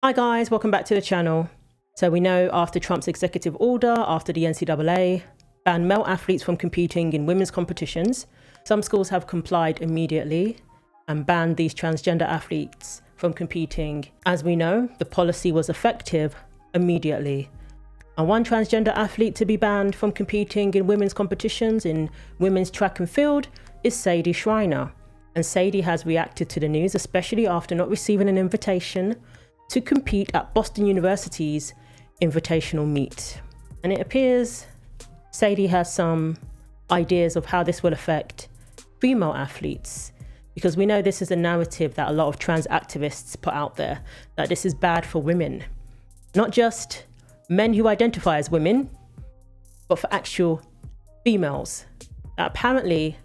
Hi guys, welcome back to the channel. So we know after Trump's executive order, after the NCAA banned male athletes from competing in women's competitions, some schools have complied immediately and banned these transgender athletes from competing. As we know, the policy was effective immediately. And one transgender athlete to be banned from competing in women's competitions in women's track and field is Sadie Schreiner. And Sadie has reacted to the news, especially after not receiving an invitation to compete at Boston University's Invitational meet. And it appears Sadie has some ideas of how this will affect female athletes, because we know this is a narrative that a lot of trans activists put out there, that this is bad for women. Not just men who identify as women, but for actual females. Apparently,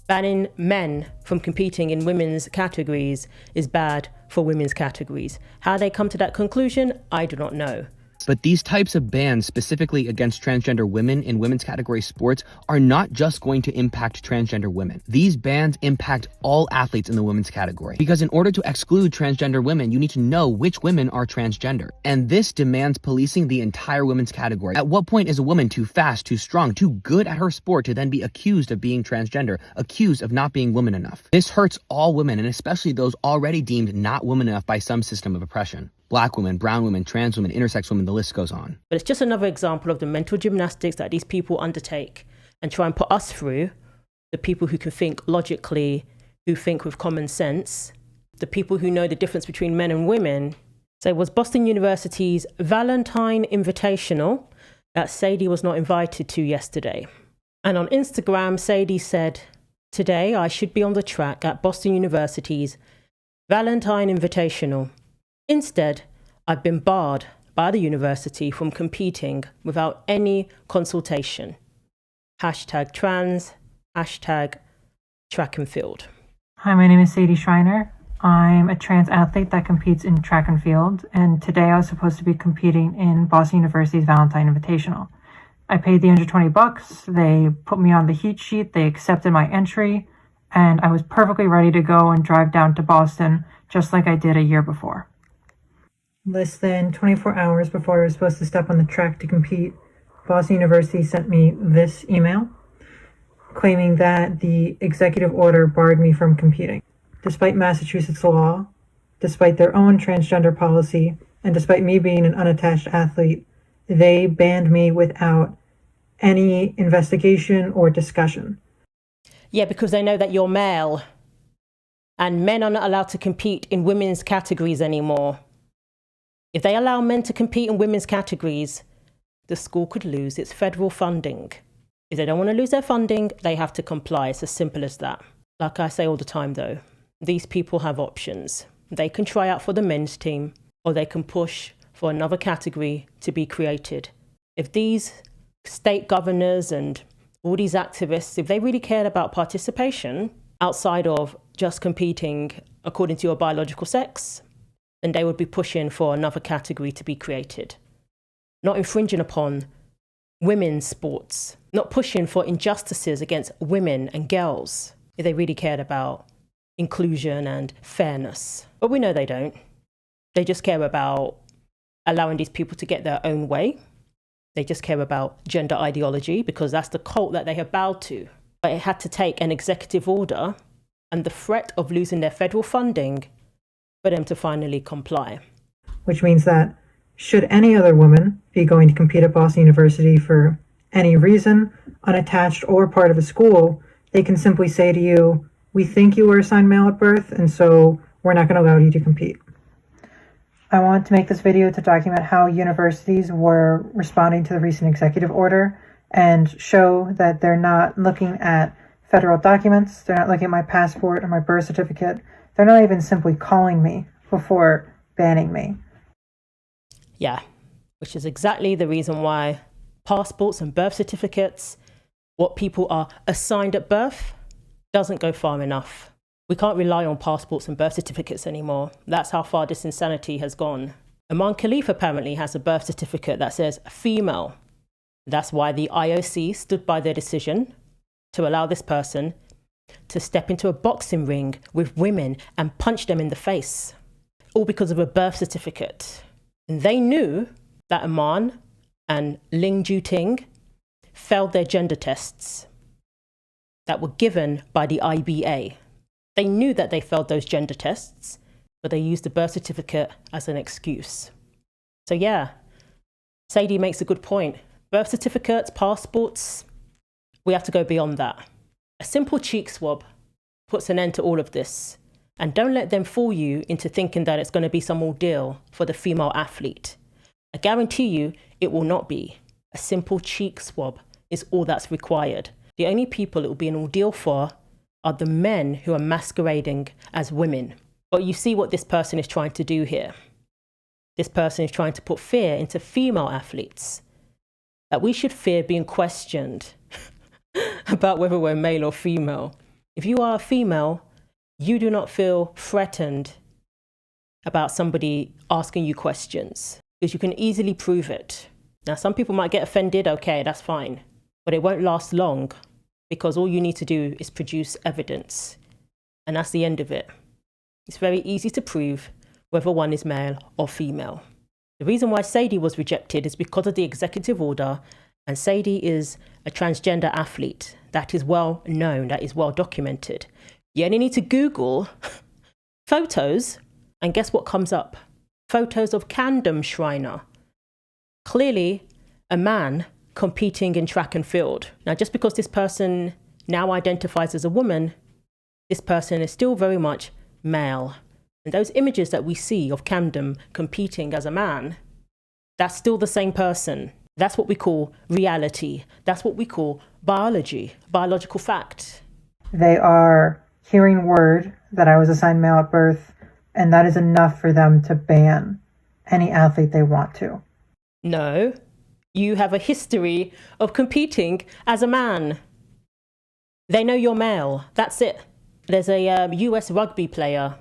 banning men from competing in women's categories is bad for women's categories. How they come to that conclusion, I do not know. But these types of bans specifically against transgender women in women's category sports are not just going to impact transgender women. These bans impact all athletes in the women's category. Because in order to exclude transgender women, you need to know which women are transgender. And this demands policing the entire women's category. At what point is a woman too fast, too strong, too good at her sport to then be accused of being transgender, accused of not being woman enough? This hurts all women, and especially those already deemed not woman enough by some system of oppression. Black women, brown women, trans women, intersex women, the list goes on. But it's just another example of the mental gymnastics that these people undertake and try and put us through, the people who can think logically, who think with common sense, the people who know the difference between men and women. So it was Boston University's Valentine Invitational that Sadie was not invited to yesterday. And on Instagram, Sadie said, "Today I should be on the track at Boston University's Valentine Invitational. Instead, I've been barred by the university from competing without any consultation. Hashtag trans, hashtag track and field." Hi, my name is Sadie Schreiner. I'm a trans athlete that competes in track and field, and today I was supposed to be competing in Boston University's Valentine Invitational. I paid the $120. They put me on the heat sheet, they accepted my entry, and I was perfectly ready to go and drive down to Boston just like I did a year before. Less than 24 hours before I was supposed to step on the track to compete, Boston University sent me this email claiming that the executive order barred me from competing. Despite Massachusetts law, despite their own transgender policy, and despite me being an unattached athlete, they banned me without any investigation or discussion. Yeah, because they know that you're male and men are not allowed to compete in women's categories anymore. If they allow men to compete in women's categories, the school could lose its federal funding. If they don't want to lose their funding, they have to comply. It's as simple as that. Like I say all the time though, these people have options. They can try out for the men's team, or they can push for another category to be created. If these state governors and all these activists, if they really cared about participation outside of just competing according to your biological sex, then they would be pushing for another category to be created. Not infringing upon women's sports, not pushing for injustices against women and girls, if they really cared about inclusion and fairness. But we know they don't. They just care about allowing these people to get their own way. They just care about gender ideology because that's the cult that they have bowed to. But it had to take an executive order and the threat of losing their federal funding for them to finally comply. Which means that should any other woman be going to compete at Boston University for any reason, unattached or part of a school, they can simply say to you, "We think you were assigned male at birth, and so we're not going to allow you to compete." I want to make this video to document how universities were responding to the recent executive order and show that they're not looking at federal documents, they're not looking at my passport or my birth certificate, they're not even simply calling me before banning me. Yeah, which is exactly the reason why passports and birth certificates, what people are assigned at birth, doesn't go far enough. We can't rely on passports and birth certificates anymore. That's how far this insanity has gone. Iman Khalif apparently has a birth certificate that says female. That's why the IOC stood by their decision to allow this person to step into a boxing ring with women and punch them in the face. all because of a birth certificate. And they knew that Aman and Ling Juting failed their gender tests that were given by the IBA. They knew that they failed those gender tests, but they used the birth certificate as an excuse. So yeah, Sadie makes a good point. Birth certificates, passports, we have to go beyond that. A simple cheek swab puts an end to all of this. And don't let them fool you into thinking that it's going to be some ordeal for the female athlete. I guarantee you it will not be. A simple cheek swab is all that's required. The only people it will be an ordeal for are the men who are masquerading as women. But you see what this person is trying to do here. This person is trying to put fear into female athletes. That we should fear being questioned about whether we're male or female. If you are a female, you do not feel threatened about somebody asking you questions because you can easily prove it. Now, some people might get offended. Okay, that's fine. But it won't last long because all you need to do is produce evidence. And that's the end of it. It's very easy to prove whether one is male or female. The reason why Sadie was rejected is because of the executive order, and Sadie is a transgender athlete. That is well known, that is well documented. You only need to Google photos, and guess what comes up? Photos of Sadie Schreiner. Clearly, a man competing in track and field. Now, just because this person now identifies as a woman, this person is still very much male. And those images that we see of Camden competing as a man, that's still the same person. That's what we call reality. That's what we call biology, biological fact. They are hearing word that I was assigned male at birth, and that is enough for them to ban any athlete they want to. No, you have a history of competing as a man. They know you're male. That's it. There's a US rugby player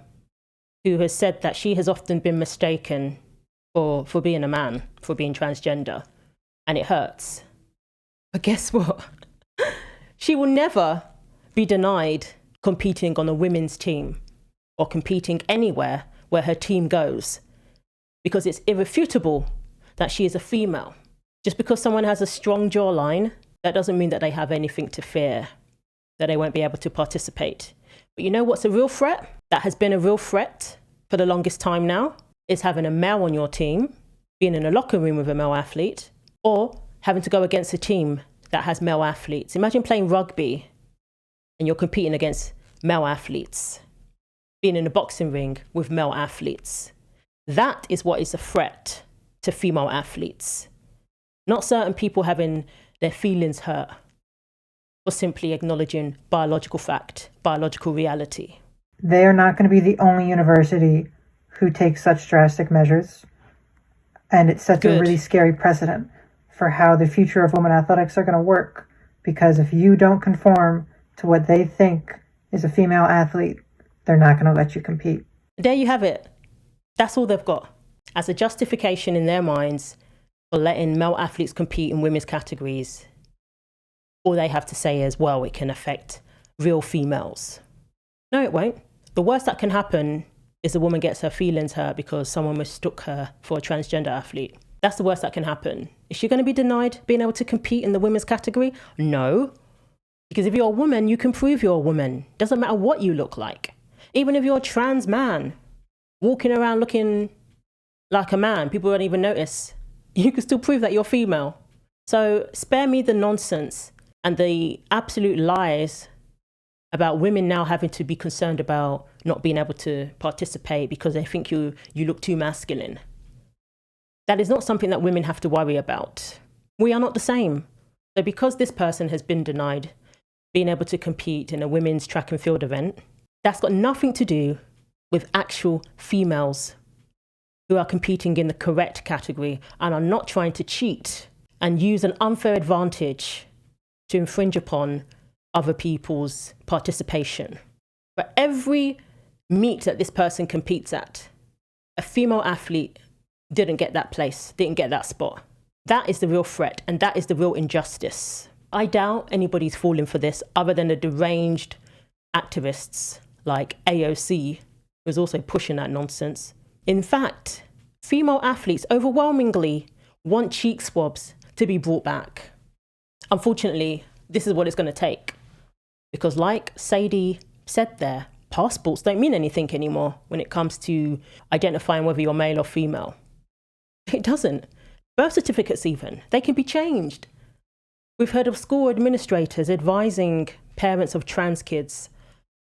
who has said that she has often been mistaken for being a man, for being transgender, and it hurts. But guess what? She will never be denied competing on a women's team or competing anywhere where her team goes because it's irrefutable that she is a female. Just because someone has a strong jawline, that doesn't mean that they have anything to fear, that they won't be able to participate. But you know what's a real threat? That has been a real threat for the longest time now, is having a male on your team, being in a locker room with a male athlete, or having to go against a team that has male athletes. Imagine playing rugby and you're competing against male athletes, being in a boxing ring with male athletes. That is what is a threat to female athletes. Not certain people having their feelings hurt or simply acknowledging biological fact, biological reality. They are not going to be the only university who takes such drastic measures. And it sets a really scary precedent for how the future of women athletics are going to work. Because if you don't conform to what they think is a female athlete, they're not going to let you compete. There you have it. That's all they've got as a justification in their minds for letting male athletes compete in women's categories. All they have to say is, well, it can affect real females. No, it won't. The worst that can happen is a woman gets her feelings hurt because someone mistook her for a transgender athlete. That's the worst that can happen. Is she going to be denied being able to compete in the women's category? No. Because if you're a woman, you can prove you're a woman. Doesn't matter what you look like. Even if you're a trans man, walking around looking like a man, people won't even notice. You can still prove that you're female. So spare me the nonsense and the absolute lies about women now having to be concerned about not being able to participate because they think you look too masculine. That is not something that women have to worry about. We are not the same. So because this person has been denied being able to compete in a women's track and field event, that's got nothing to do with actual females who are competing in the correct category and are not trying to cheat and use an unfair advantage to infringe upon other people's participation. For every meet that this person competes at, a female athlete didn't get that place, didn't get that spot. That is the real threat, and that is the real injustice. I doubt anybody's falling for this other than the deranged activists like AOC, who's also pushing that nonsense. In fact, female athletes overwhelmingly want cheek swabs to be brought back. Unfortunately, this is what it's going to take. Because like Sadie said there, passports don't mean anything anymore when it comes to identifying whether you're male or female. It doesn't. Birth certificates even, they can be changed. We've heard of school administrators advising parents of trans kids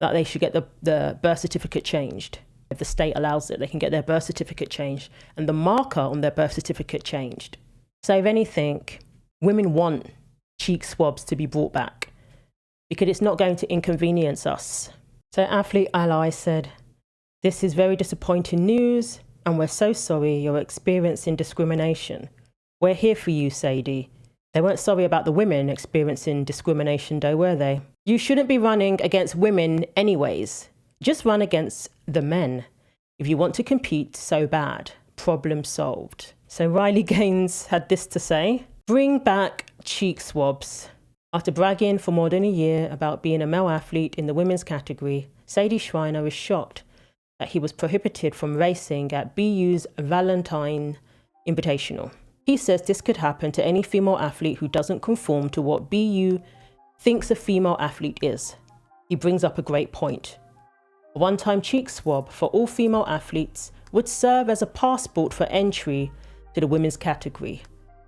that they should get the birth certificate changed. If the state allows it, they can get their birth certificate changed and the marker on their birth certificate changed. So if anything, women want cheek swabs to be brought back because it's not going to inconvenience us. So Athlete Ally said, "This is very disappointing news and we're so sorry you're experiencing discrimination. We're here for you, Sadie." They weren't sorry about the women experiencing discrimination though, were they? You shouldn't be running against women anyways. Just run against the men. If you want to compete so bad, problem solved. So Riley Gaines had this to say: "Bring back cheek swabs." After bragging for more than a year about being a male athlete in the women's category, Sadie Schreiner is shocked that he was prohibited from racing at BU's Valentine Invitational. He says this could happen to any female athlete who doesn't conform to what BU thinks a female athlete is. He brings up a great point. A one-time cheek swab for all female athletes would serve as a passport for entry to the women's category,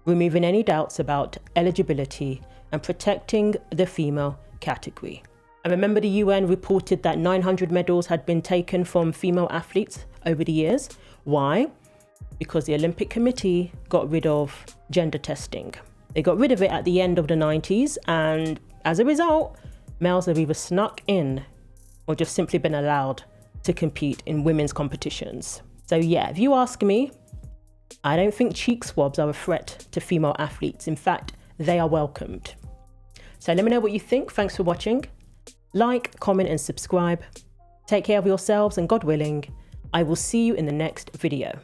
removing any doubts about eligibility and protecting the female category. And remember, the UN reported that 900 medals had been taken from female athletes over the years. Why? Because the Olympic Committee got rid of gender testing. They got rid of it at the end of the 90s, and as a result, males have either snuck in or just simply been allowed to compete in women's competitions. So yeah, if you ask me, I don't think cheek swabs are a threat to female athletes. In fact, they are welcomed. So let me know what you think. Thanks for watching. Like, comment and subscribe. Take care of yourselves, and God willing, I will see you in the next video.